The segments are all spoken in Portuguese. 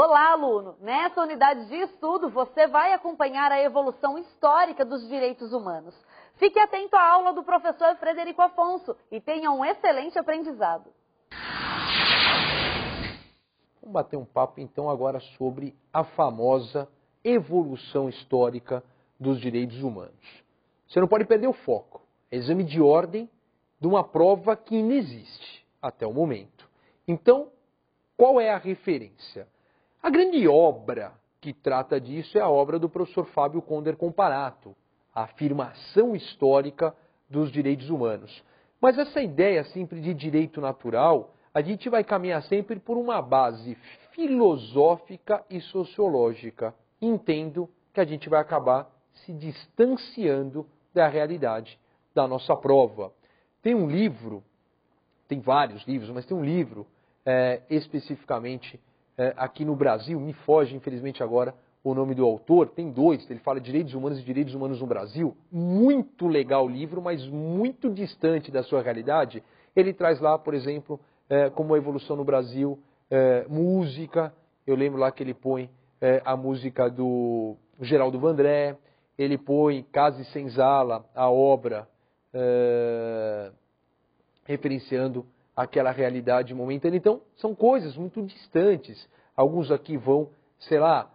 Olá, aluno! Nessa unidade de estudo, você vai acompanhar a evolução histórica dos direitos humanos. Fique atento à aula do professor Frederico Afonso e tenha um excelente aprendizado. Vamos bater um papo, então, agora sobre a famosa evolução histórica dos direitos humanos. Você não pode perder o foco. É exame de ordem de uma prova que inexiste até o momento. Então, qual é a referência? A grande obra que trata disso é a obra do professor Fábio Conder Comparato, a afirmação histórica dos direitos humanos. Mas essa ideia sempre de direito natural, a gente vai caminhar sempre por uma base filosófica e sociológica. Entendo que a gente vai acabar se distanciando da realidade da nossa prova. Tem um livro, tem vários livros, mas tem um livro especificamente aqui no Brasil, me foge infelizmente agora o nome do autor, tem dois, ele fala Direitos Humanos e Direitos Humanos no Brasil, muito legal o livro, mas muito distante da sua realidade. Ele traz lá, por exemplo, como a evolução no Brasil, música, eu lembro lá que ele põe a música do Geraldo Vandré, ele põe Casa e Senzala, a obra, referenciando aquela realidade momentânea. Então, são coisas muito distantes. Alguns aqui vão, sei lá,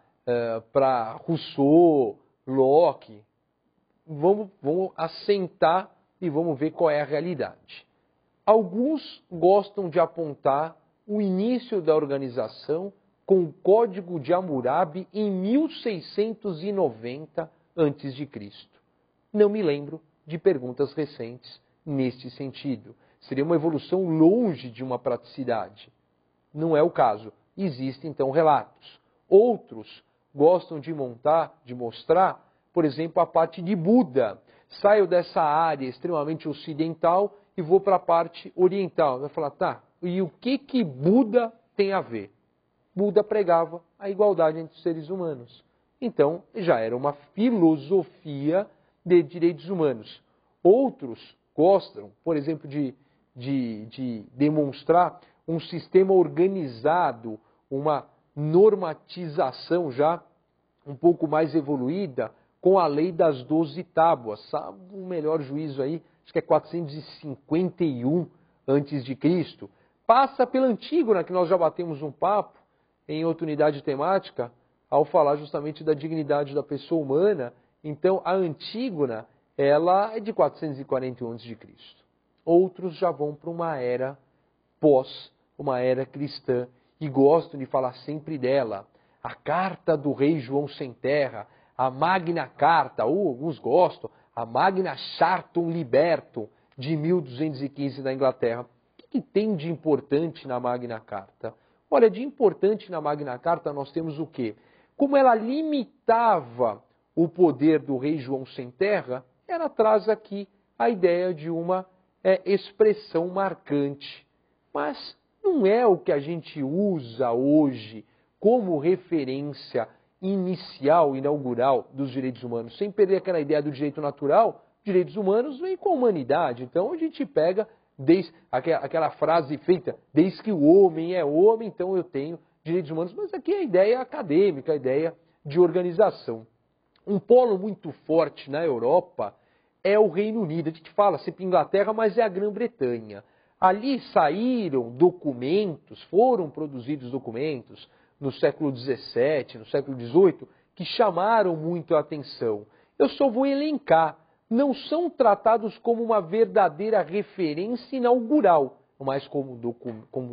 para Rousseau, Locke. Vamos assentar e vamos ver qual é a realidade. Alguns gostam de apontar o início da organização com o Código de Hammurabi em 1690 a.C. Não me lembro de perguntas recentes neste sentido. Seria uma evolução longe de uma praticidade. Não é o caso. Existem, então, relatos. Outros gostam de mostrar, por exemplo, a parte de Buda. Saio dessa área extremamente ocidental e vou para a parte oriental. Vai falar, tá, e o que Buda tem a ver? Buda pregava a igualdade entre os seres humanos. Então, já era uma filosofia de direitos humanos. Outros gostam, por exemplo, de demonstrar um sistema organizado, uma normatização já um pouco mais evoluída com a lei das 12 tábuas. Sabe o melhor juízo aí? Acho que é 451 a.C. Passa pela Antígona, que nós já batemos um papo em outra unidade temática, ao falar justamente da dignidade da pessoa humana. Então, a Antígona, ela é de 441 a.C. Outros já vão para uma era uma era cristã, e gostam de falar sempre dela. A Carta do Rei João Sem Terra, a Magna Carta, ou alguns gostam, a Magna Chartum Libertum, de 1215 na Inglaterra. O que tem de importante na Magna Carta? Olha, de importante na Magna Carta nós temos o quê? Como ela limitava o poder do rei João Sem Terra, ela traz aqui a ideia de uma expressão marcante. Mas não é o que a gente usa hoje como referência inicial, inaugural dos direitos humanos. Sem perder aquela ideia do direito natural, direitos humanos vem com a humanidade. Então a gente pega aquela frase feita, desde que o homem é homem, então eu tenho direitos humanos. Mas aqui a ideia acadêmica, a ideia de organização. Um polo muito forte na Europa é o Reino Unido. A gente fala sempre Inglaterra, mas é a Grã-Bretanha. Ali saíram documentos, foram produzidos documentos no século XVII, no século XVIII, que chamaram muito a atenção. Eu só vou elencar. Não são tratados como uma verdadeira referência inaugural, mas como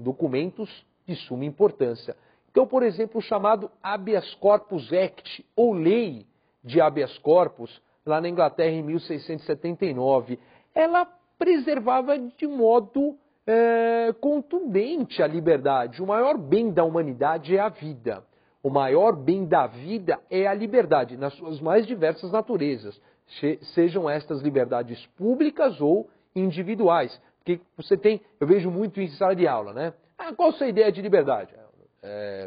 documentos de suma importância. Então, por exemplo, o chamado Habeas Corpus Act, ou Lei de Habeas Corpus, lá na Inglaterra em 1679, ela preservava de modo contundente a liberdade. O maior bem da humanidade é a vida. O maior bem da vida é a liberdade, nas suas mais diversas naturezas, sejam estas liberdades públicas ou individuais. Porque você tem, eu vejo muito em sala de aula, né? Qual a sua ideia de liberdade?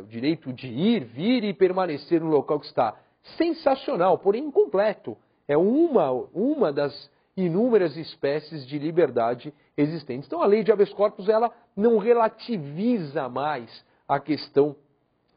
O direito de ir, vir e permanecer no local que está. Sensacional, porém incompleto. É uma das inúmeras espécies de liberdade existentes. Então a lei de habeas corpus ela não relativiza mais a questão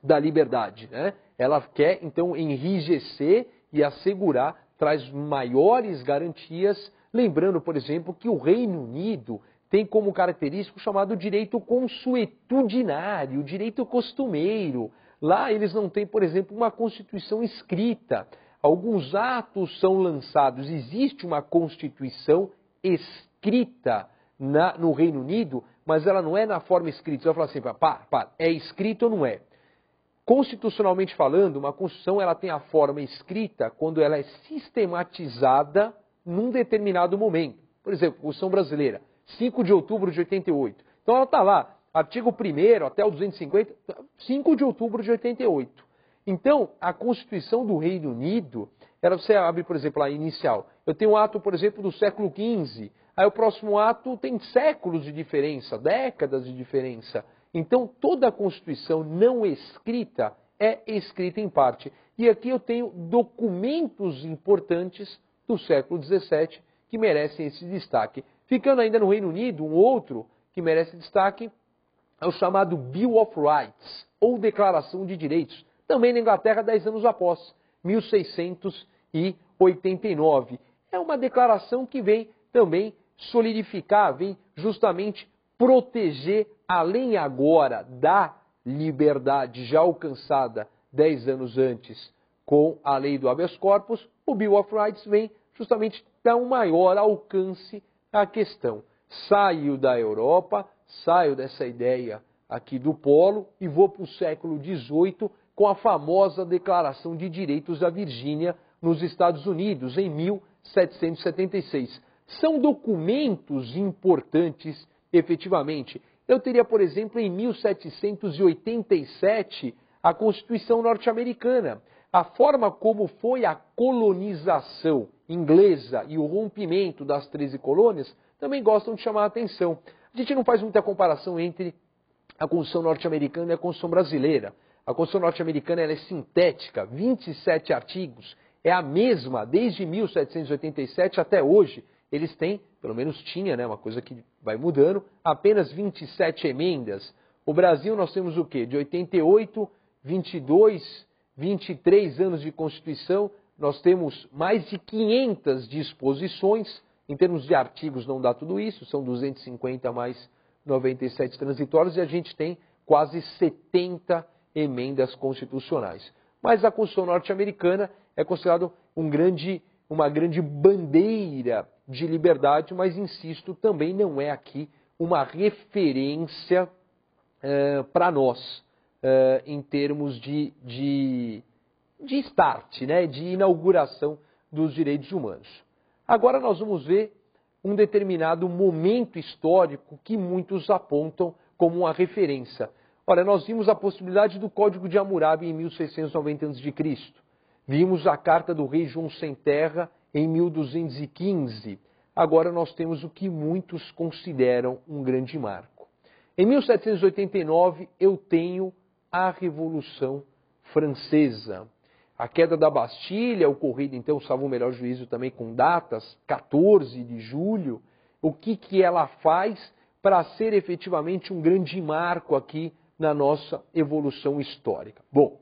da liberdade, né? Ela quer, então, enrijecer e assegurar, traz maiores garantias, lembrando, por exemplo, que o Reino Unido tem como característico chamado direito consuetudinário, direito costumeiro. Lá eles não têm, por exemplo, uma Constituição escrita. Alguns atos são lançados, existe uma Constituição escrita no Reino Unido, mas ela não é na forma escrita. Você vai falar assim, é escrito ou não é? Constitucionalmente falando, uma Constituição ela tem a forma escrita quando ela é sistematizada num determinado momento. Por exemplo, a Constituição brasileira, 5 de outubro de 88. Então ela está lá, artigo 1º até o 250, 5 de outubro de 88. Então, a Constituição do Reino Unido, você abre, por exemplo, a inicial. Eu tenho um ato, por exemplo, do século XV. Aí o próximo ato tem séculos de diferença, décadas de diferença. Então, toda a Constituição não escrita é escrita em parte. E aqui eu tenho documentos importantes do século XVII que merecem esse destaque. Ficando ainda no Reino Unido, um outro que merece destaque é o chamado Bill of Rights, ou Declaração de Direitos. Também na Inglaterra, 10 anos após, 1689. É uma declaração que vem também solidificar, vem justamente proteger, além agora da liberdade já alcançada 10 anos antes com a lei do habeas corpus, o Bill of Rights vem justamente dar um maior alcance à questão. Saio da Europa, saio dessa ideia aqui do polo e vou para o século XVIII com a famosa Declaração de Direitos da Virgínia nos Estados Unidos, em 1776. São documentos importantes, efetivamente. Eu teria, por exemplo, em 1787, a Constituição norte-americana. A forma como foi a colonização inglesa e o rompimento das 13 colônias também gostam de chamar a atenção. A gente não faz muita comparação entre a Constituição norte-americana e a Constituição brasileira. A Constituição norte-americana ela é sintética, 27 artigos, é a mesma desde 1787 até hoje. Eles têm, pelo menos tinha, né, uma coisa que vai mudando, apenas 27 emendas. O Brasil nós temos o quê? De 88, 22, 23 anos de Constituição, nós temos mais de 500 disposições. Em termos de artigos não dá tudo isso, são 250 mais 97 transitórios e a gente tem quase 70 emendas constitucionais. Mas a Constituição norte-americana é considerada uma grande bandeira de liberdade, mas, insisto, também não é aqui uma referência para nós, em termos de start, né, de inauguração dos direitos humanos. Agora nós vamos ver um determinado momento histórico que muitos apontam como uma referência. Olha, nós vimos a possibilidade do Código de Hammurabi em 1690 a.C., vimos a Carta do Rei João Sem Terra em 1215. Agora nós temos o que muitos consideram um grande marco. Em 1789 eu tenho a Revolução Francesa. A queda da Bastilha, ocorrida então, salvo o melhor juízo também com datas, 14 de julho. O que ela faz para ser efetivamente um grande marco aqui na nossa evolução histórica? Bom,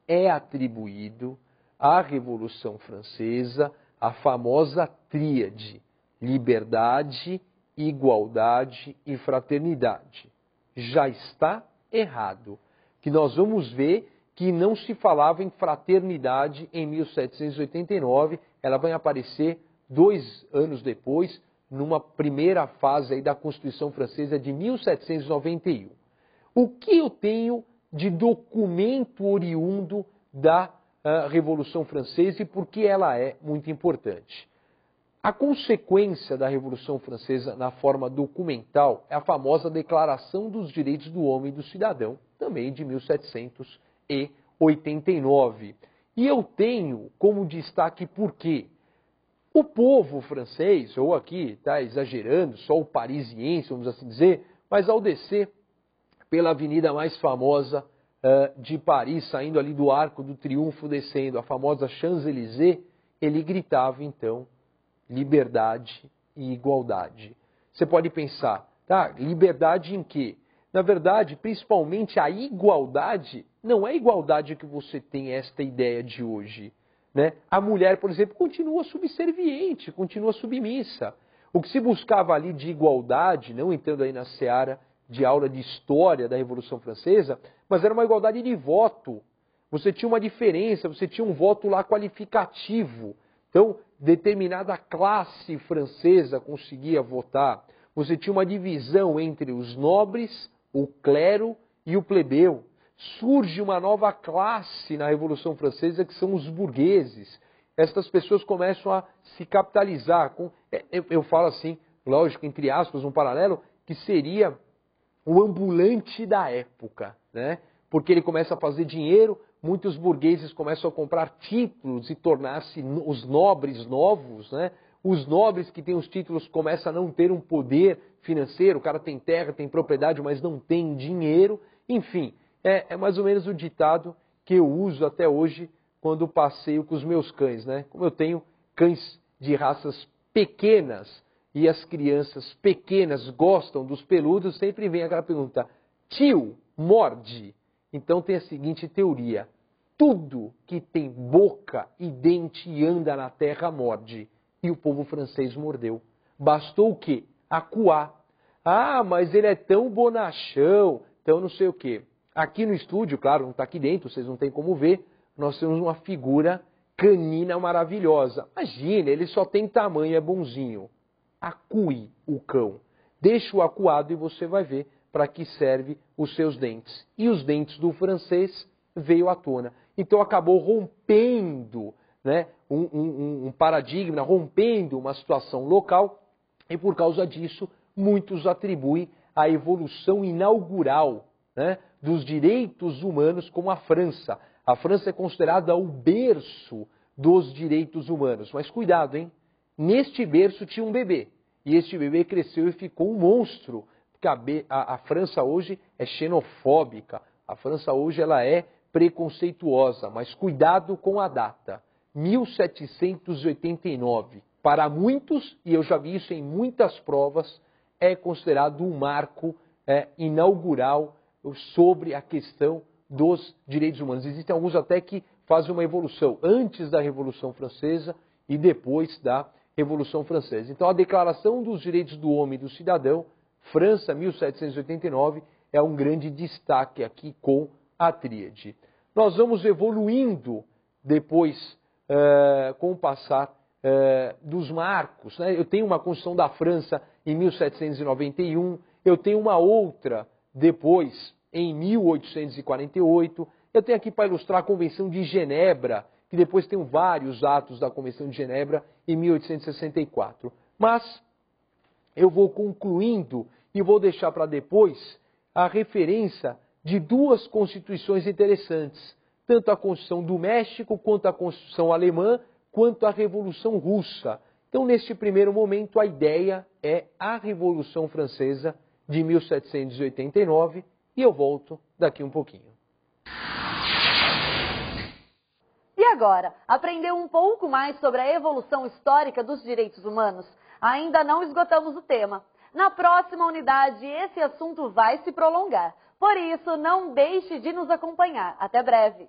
é atribuído à Revolução Francesa a famosa tríade: liberdade, igualdade e fraternidade. Já está errado, que nós vamos ver que não se falava em fraternidade em 1789, ela vai aparecer 2 anos depois, numa primeira fase aí da Constituição Francesa de 1791. O que eu tenho de documento oriundo da Revolução Francesa e por que ela é muito importante? A consequência da Revolução Francesa na forma documental é a famosa Declaração dos Direitos do Homem e do Cidadão, também de 1789. E eu tenho como destaque por quê? O povo francês, ou aqui está exagerando, só o parisiense, vamos assim dizer, mas ao descer pela avenida mais famosa de Paris, saindo ali do Arco do Triunfo, descendo a famosa Champs-Élysées, ele gritava então liberdade e igualdade. Você pode pensar, tá, liberdade em quê? Na verdade, principalmente a igualdade não é igualdade que você tem esta ideia de hoje. Né? A mulher, por exemplo, continua subserviente, continua submissa. O que se buscava ali de igualdade, não entrando aí na seara de aula de história da Revolução Francesa, mas era uma igualdade de voto. Você tinha uma diferença, você tinha um voto lá qualificativo. Então, determinada classe francesa conseguia votar. Você tinha uma divisão entre os nobres, o clero e o plebeu. Surge uma nova classe na Revolução Francesa, que são os burgueses. Estas pessoas começam a se capitalizar. Eu falo assim, lógico, entre aspas, um paralelo, que seria o ambulante da época, né? Porque ele começa a fazer dinheiro, muitos burgueses começam a comprar títulos e tornar-se os nobres novos, né? Os nobres que têm os títulos começam a não ter um poder financeiro, o cara tem terra, tem propriedade, mas não tem dinheiro, enfim. É mais ou menos o ditado que eu uso até hoje quando passeio com os meus cães, né? Como eu tenho cães de raças pequenas e as crianças pequenas gostam dos peludos, sempre vem aquela pergunta, tio, morde? Então tem a seguinte teoria, tudo que tem boca e dente e anda na terra morde. E o povo francês mordeu. Bastou o quê? Acuar. Ah, mas ele é tão bonachão, então não sei o quê. Aqui no estúdio, claro, não está aqui dentro, vocês não têm como ver, nós temos uma figura canina maravilhosa. Imagina, ele só tem tamanho, é bonzinho. Acue o cão. Deixa o acuado e você vai ver para que serve os seus dentes. E os dentes do francês veio à tona. Então acabou rompendo, né, um paradigma, rompendo uma situação local e por causa disso muitos atribuem a evolução inaugural, né, dos direitos humanos como a França. A França é considerada o berço dos direitos humanos. Mas cuidado, hein? Neste berço tinha um bebê. E este bebê cresceu e ficou um monstro. Porque a França hoje é xenofóbica. A França hoje ela é preconceituosa. Mas cuidado com a data. 1789. Para muitos, e eu já vi isso em muitas provas, é considerado um marco inaugural sobre a questão dos direitos humanos. Existem alguns até que fazem uma evolução antes da Revolução Francesa e depois da Revolução Francesa. Então a Declaração dos Direitos do Homem e do Cidadão, França, 1789, é um grande destaque aqui com a tríade. Nós vamos evoluindo depois com o passar dos marcos. Né? Eu tenho uma Constituição da França em 1791, eu tenho uma outra depois, em 1848, eu tenho aqui para ilustrar a Convenção de Genebra, que depois tem vários atos da Convenção de Genebra em 1864. Mas eu vou concluindo e vou deixar para depois a referência de duas constituições interessantes, tanto a Constituição do México, quanto a Constituição Alemã, quanto a Revolução Russa. Então, neste primeiro momento, a ideia é a Revolução Francesa de 1789, e eu volto daqui um pouquinho. E agora, aprendeu um pouco mais sobre a evolução histórica dos direitos humanos? Ainda não esgotamos o tema. Na próxima unidade, esse assunto vai se prolongar. Por isso, não deixe de nos acompanhar. Até breve!